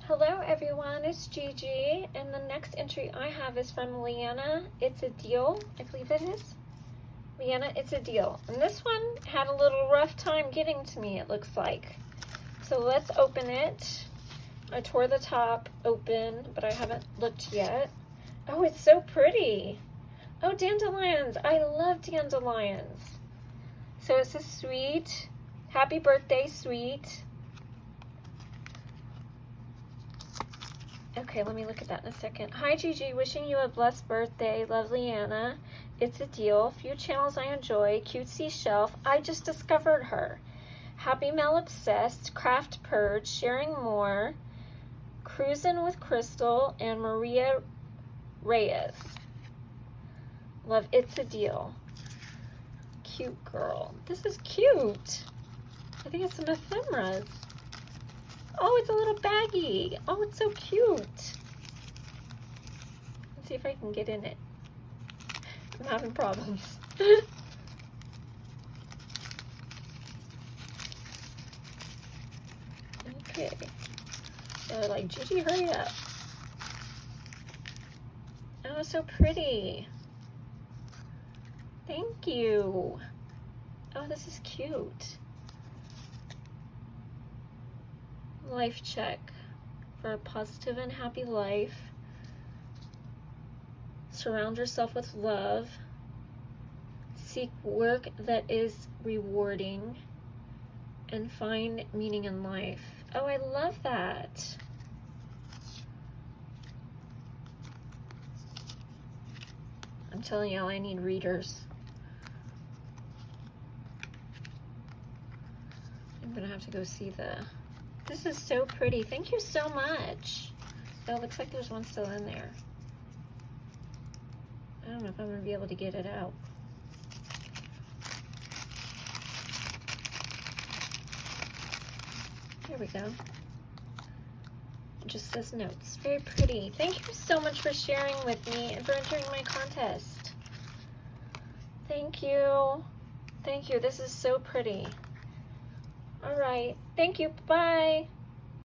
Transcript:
Hello everyone, it's Gigi, and the next entry I have is from Liana. It's a deal, I believe it is. Liana, it's a deal. And this one had a little rough time getting to me, it looks like. So let's open it. I tore the top open, but I haven't looked yet. Oh, it's so pretty. Oh, dandelions. I love dandelions. So it's a sweet, happy birthday sweet. Okay, let me look at that in a second. Hi, Gigi. Wishing you a blessed birthday. Love, Liana. It's a deal. Few channels I enjoy. Cutesy Shelf. I just discovered her. Happy Mel Obsessed. Craft Purge. Sharing More. Cruisin' with Crystal. And Maria Reyes. Love, It's a Deal. Cute girl. This is cute. I think it's some ephemeras. Oh, it's a little baggie. Oh, it's so cute. Let's see if I can get in it. I'm having problems. Okay. They're like, Gigi, hurry up. Oh, so pretty. Thank you. Oh, this is cute. Life check for a positive and happy life. Surround yourself with love. Seek work that is rewarding. And find meaning in life. Oh, I love that. I'm telling y'all, I need readers. I'm gonna have to go see the... This is so pretty. Thank you so much. Oh, it looks like there's one still in there. I don't know if I'm going to be able to get it out. Here we go. It just says notes. Very pretty. Thank you so much for sharing with me and for entering my contest. Thank you. Thank you. This is so pretty. All right. Thank you. Bye.